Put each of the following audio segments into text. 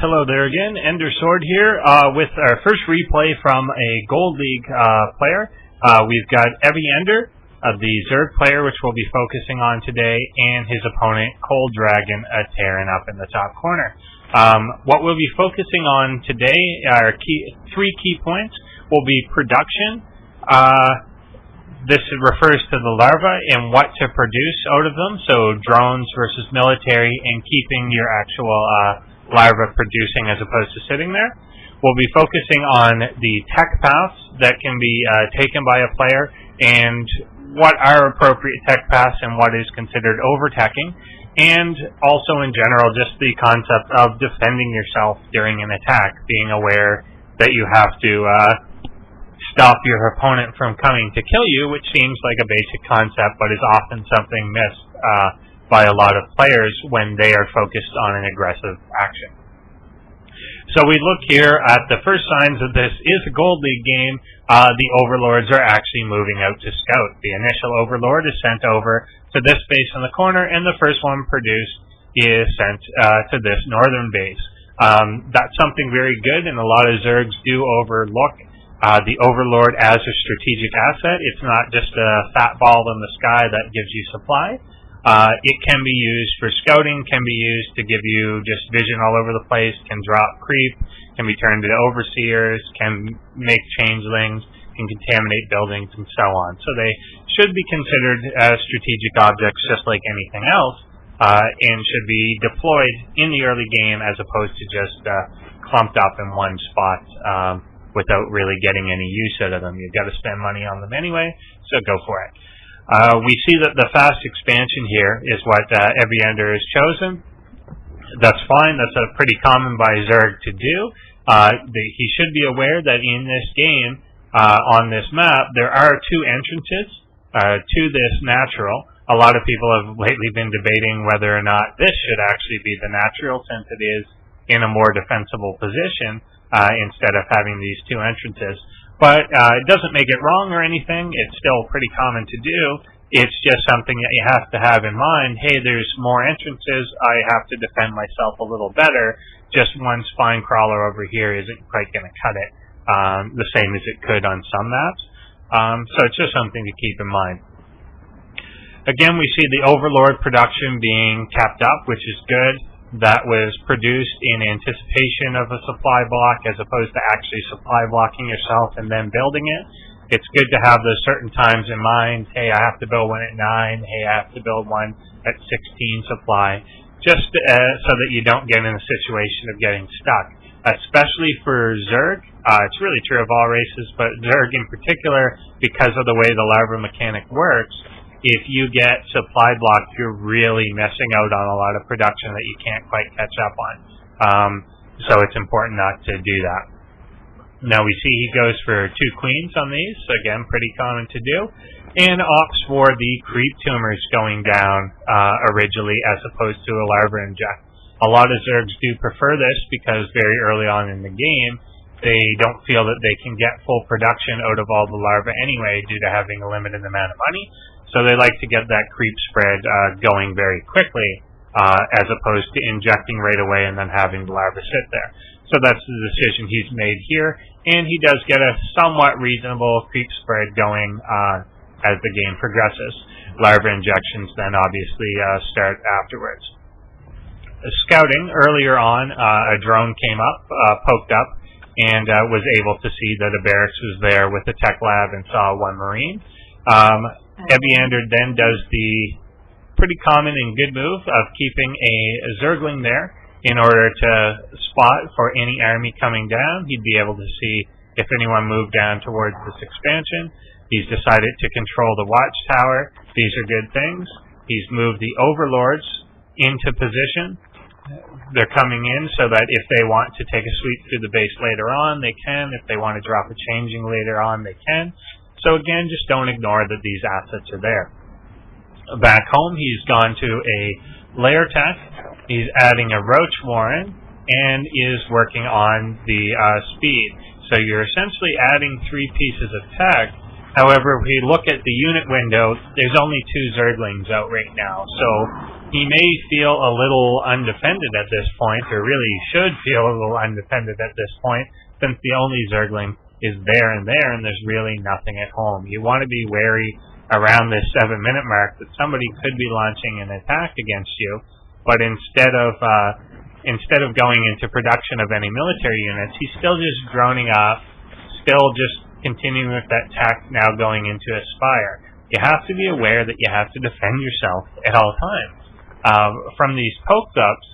Hello there again, EnderSword here with our first replay from a Gold League player. We've got EViEnder, the Zerg player, which we'll be focusing on today, and his opponent, ColdDragon, a Terran up in the top corner. What we'll be focusing on today are three key points. Will be production. This refers to the larvae and what to produce out of them, so drones versus military, and keeping your actual larva producing as opposed to sitting there. We'll be focusing on the tech paths that can be taken by a player, and what are appropriate tech paths and what is considered over-teching, and also in general just the concept of defending yourself during an attack, being aware that you have to stop your opponent from coming to kill you, which seems like a basic concept but is often something missed by a lot of players when they are focused on an aggressive action. So we look here at the first signs that this is a Gold League game. The overlords are actually moving out to scout. The initial overlord is sent over to this base in the corner, and the first one produced is sent to this northern base. That's something very good, and a lot of Zergs do overlook the Overlord as a strategic asset. It's not just a fat ball in the sky that gives you supply. It can be used for scouting, can be used to give you just vision all over the place, can drop creep, can be turned into overseers, can make changelings, can contaminate buildings, and so on. So they should be considered as strategic objects just like anything else, and should be deployed in the early game as opposed to just clumped up in one spot without really getting any use out of them. You've got to spend money on them anyway, so go for it. We see that the fast expansion here is what EViEnder has chosen. That's fine. That's pretty common by Zerg to do. He should be aware that in this game, on this map, there are two entrances to this natural. A lot of people have lately been debating whether or not this should actually be the natural, since it is in a more defensible position instead of having these two entrances. But it doesn't make it wrong or anything. It's still pretty common to do. It's just something that you have to have in mind. Hey, there's more entrances. I have to defend myself a little better. Just one spine crawler over here isn't quite going to cut it the same as it could on some maps. So it's just something to keep in mind. Again, we see the Overlord production being kept up, which is good. That was produced in anticipation of a supply block as opposed to actually supply blocking yourself and then building it. It's good to have those certain times in mind. Hey, I have to build one at 9. Hey, I have to build one at 16 supply. Just so that you don't get in a situation of getting stuck. Especially for Zerg. It's really true of all races, but Zerg in particular, because of the way the larva mechanic works, if you get supply blocked, you're really missing out on a lot of production that you can't quite catch up on. So it's important not to do that. Now we see he goes for 2 queens on these, again, pretty common to do, and opts for the creep tumors going down originally as opposed to a larva inject. A lot of Zergs do prefer this because very early on in the game, they don't feel that they can get full production out of all the larvae anyway due to having a limited amount of money. So they like to get that creep spread going very quickly as opposed to injecting right away and then having the larva sit there. So that's the decision he's made here, and he does get a somewhat reasonable creep spread going as the game progresses. Larva injections then obviously start afterwards. Scouting, earlier on, a drone came up, poked up, and was able to see that a barracks was there with the tech lab and saw 1 Marine. EViEnder then does the pretty common and good move of keeping a Zergling there in order to spot for any army coming down. He'd be able to see if anyone moved down towards this expansion. He's decided to control the watchtower. These are good things. He's moved the overlords into position. They're coming in so that if they want to take a sweep through the base later on, they can. If they want to drop a changing later on, they can. So again, just don't ignore that these assets are there. Back home, he's gone to a layer tech. He's adding a roach warren and is working on the speed. So you're essentially adding 3 pieces of tech However, if we look at the unit window, there's only 2 Zerglings out right now, so he may feel a little undefended at this point, or really should feel a little undefended at this point, since the only Zergling is there, and there's really nothing at home. You want to be wary around this 7-minute mark that somebody could be launching an attack against you, but instead of going into production of any military units, he's still just droning up, still just continuing with that tech, now going into a spire. You have to be aware that you have to defend yourself at all times. From these poke-ups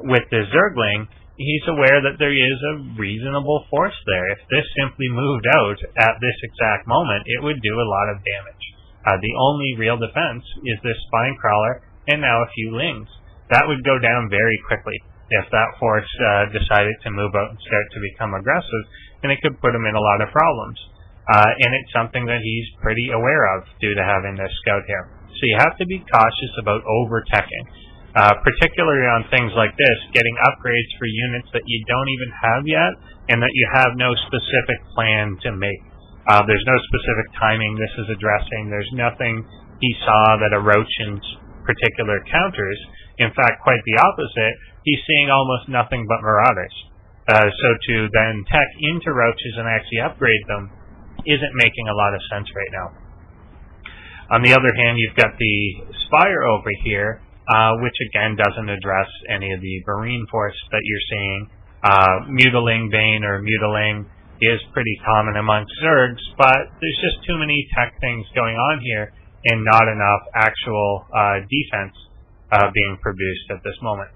with the Zergling, he's aware that there is a reasonable force there. If this simply moved out at this exact moment, it would do a lot of damage. The only real defense is this spine crawler and now a few lings. That would go down very quickly if that force decided to move out and start to become aggressive, and it could put him in a lot of problems. And it's something that he's pretty aware of due to having this scout here. So you have to be cautious about over-teching, particularly on things like this, getting upgrades for units that you don't even have yet and that you have no specific plan to make. There's no specific timing this is addressing. There's nothing he saw that a Roachin's particular counters. In fact, quite the opposite. He's seeing almost nothing but Marauders. So to then tech into Roaches and actually upgrade them isn't making a lot of sense right now. On the other hand, you've got the Spire over here, which again doesn't address any of the Marine force that you're seeing. Mutiling Bane or Mutiling is pretty common amongst Zergs, but there's just too many tech things going on here and not enough actual defense being produced at this moment.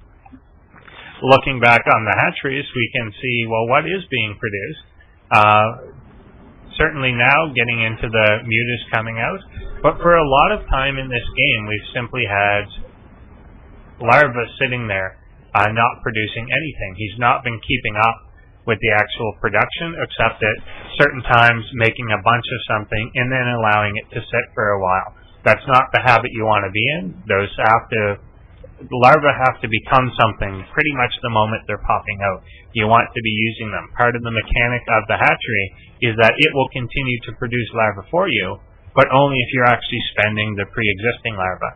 Looking back on the hatcheries, we can see, well, what is being produced. Certainly now getting into the mutas coming out, but for a lot of time in this game, we've simply had Larvae sitting there, not producing anything. He's not been keeping up with the actual production, except at certain times making a bunch of something and then allowing it to sit for a while. That's not the habit you want to be in. The larvae have to become something pretty much the moment they're popping out. You want to be using them. Part of the mechanic of the hatchery is that it will continue to produce larvae for you, but only if you're actually spending the pre-existing larvae.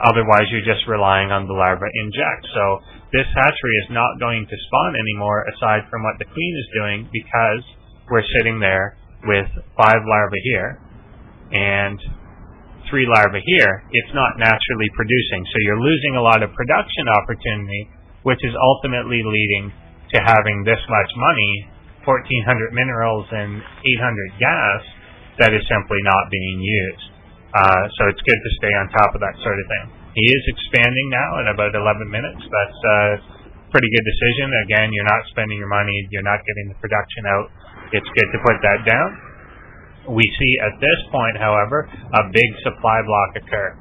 Otherwise, you're just relying on the larvae inject. So this hatchery is not going to spawn anymore aside from what the queen is doing, because we're sitting there with 5 larvae here and 3 larvae here. It's not naturally producing. So you're losing a lot of production opportunity, which is ultimately leading to having this much money, 1,400 minerals and 800 gas, that is simply not being used. So it's good to stay on top of that sort of thing. He is expanding now at about 11 minutes. That's a pretty good decision. Again, you're not spending your money. You're not getting the production out. It's good to put that down. We see at this point, however, a big supply block occur.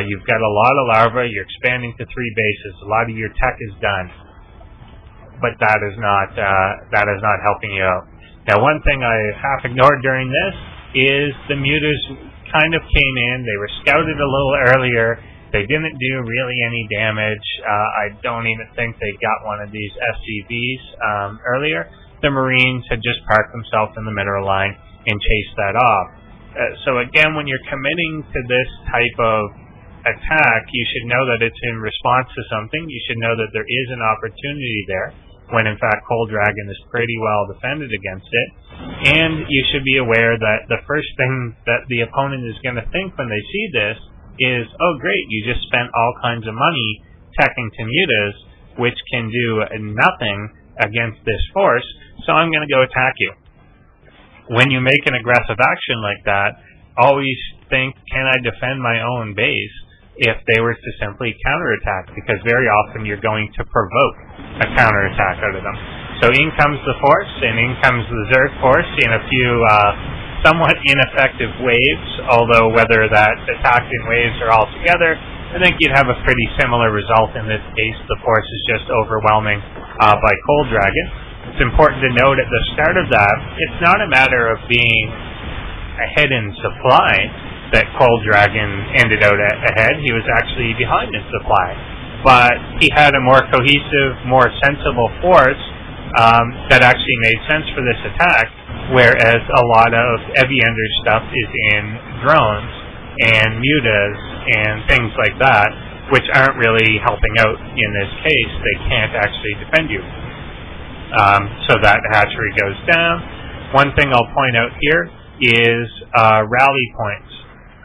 You've got a lot of larvae. You're expanding to 3 bases. A lot of your tech is done, but that is not helping you out. Now, one thing I half ignored during this is the mutas kind of came in. They were scouted a little earlier. They didn't do really any damage. I don't even think they got one of these SCVs earlier. The Marines had just parked themselves in the mineral line and chased that off. So again, when you're committing to this type of attack, you should know that it's in response to something. You should know that there is an opportunity there, when in fact ColdDragon is pretty well defended against it. And you should be aware that the first thing that the opponent is going to think when they see this is, oh great, you just spent all kinds of money teching to mutas, which can do nothing against this force, so I'm going to go attack you. When you make an aggressive action like that, always think, can I defend my own base if they were to simply counterattack? Because very often you're going to provoke a counterattack out of them. So in comes the force, and in comes the Zerg force in a few somewhat ineffective waves, although whether that attacked in waves or all together, I think you'd have a pretty similar result in this case. The force is just overwhelming by ColdDragon. It's important to note at the start of that, it's not a matter of being ahead in supply that ColdDragon ended out ahead. He was actually behind in supply. But he had a more cohesive, more sensible force that actually made sense for this attack, whereas a lot of EViEnder stuff is in drones and mutas and things like that, which aren't really helping out in this case. They can't actually defend you. So that hatchery goes down. One thing I'll point out here is rally points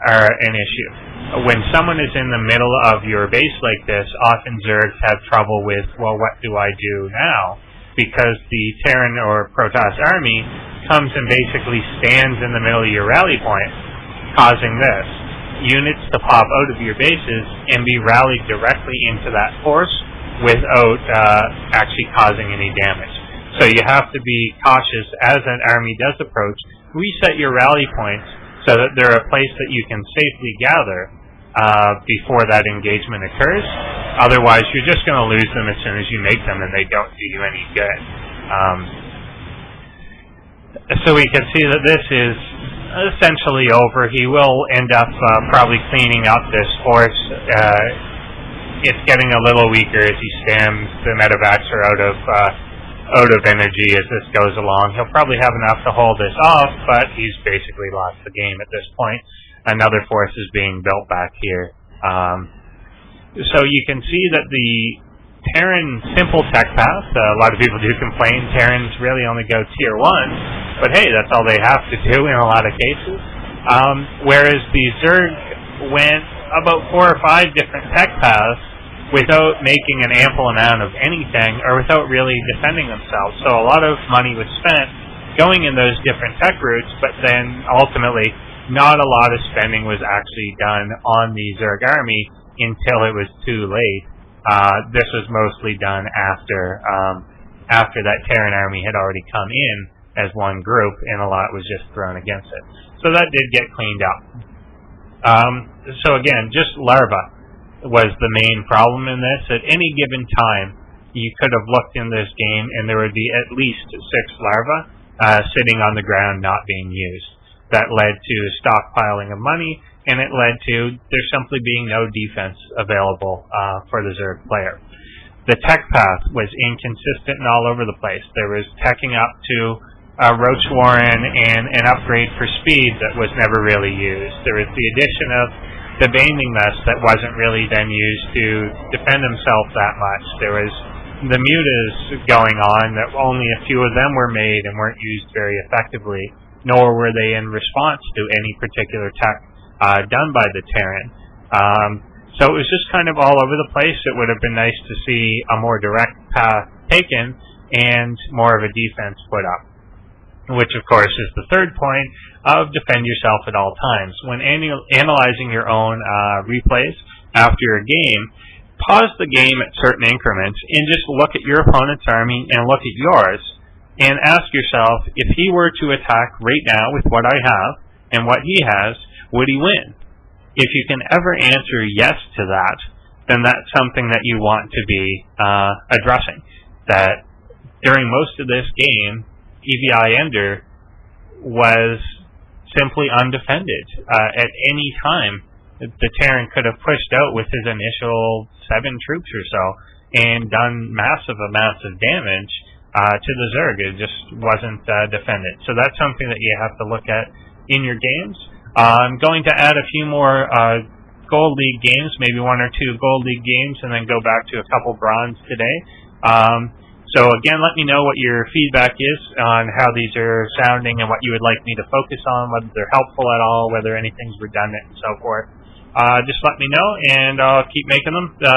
are an issue. When someone is in the middle of your base like this, often Zergs have trouble with, well, what do I do now? Because the Terran or Protoss army comes and basically stands in the middle of your rally point, causing this. Units to pop out of your bases and be rallied directly into that force without actually causing any damage. So you have to be cautious as an army does approach. Reset your rally points so that they're a place that you can safely gather before that engagement occurs. Otherwise, you're just going to lose them as soon as you make them, and they don't do you any good. So we can see that this is essentially over. He will end up probably cleaning up this force. It's getting a little weaker as he spams the medevacs out of energy as this goes along. He'll probably have enough to hold this off, but he's basically lost the game at this point. Another force is being built back here. So you can see that the Terran simple tech path, a lot of people do complain Terrans really only go tier 1, but hey, that's all they have to do in a lot of cases. Whereas the Zerg went about 4 or 5 different tech paths without making an ample amount of anything, or without really defending themselves. So a lot of money was spent going in those different tech routes, but then ultimately not a lot of spending was actually done on the Zerg army until it was too late. This was mostly done after that Terran army had already come in as one group, and a lot was just thrown against it. So that did get cleaned up. So again, just Larvae was the main problem in this. At any given time, you could have looked in this game and there would be at least 6 larvae sitting on the ground not being used. That led to stockpiling of money, and it led to there simply being no defense available for the Zerg player. The tech path was inconsistent and all over the place. There was teching up to Roach Warren and an upgrade for speed that was never really used. There was the addition of the Banding Mess that wasn't really then used to defend himself that much. There was the mutas going on that only a few of them were made and weren't used very effectively, nor were they in response to any particular tech done by the Terran. So it was just kind of all over the place. It would have been nice to see a more direct path taken and more of a defense put up, which of course is the third point of defend yourself at all times. When analyzing your own replays after a game, pause the game at certain increments and just look at your opponent's army and look at yours and ask yourself, if he were to attack right now with what I have and what he has, would he win? If you can ever answer yes to that, then that's something that you want to be addressing. That during most of this game, EViEnder was simply undefended. At any time, the Terran could have pushed out with his initial 7 troops or so and done massive amounts of damage to the Zerg. It just wasn't defended. So that's something that you have to look at in your games. I'm going to add a few more Gold League games, maybe 1 or 2 Gold League games, and then go back to a couple Bronze today. So again, let me know what your feedback is on how these are sounding and what you would like me to focus on, whether they're helpful at all, whether anything's redundant and so forth. Just let me know, and I'll keep making them.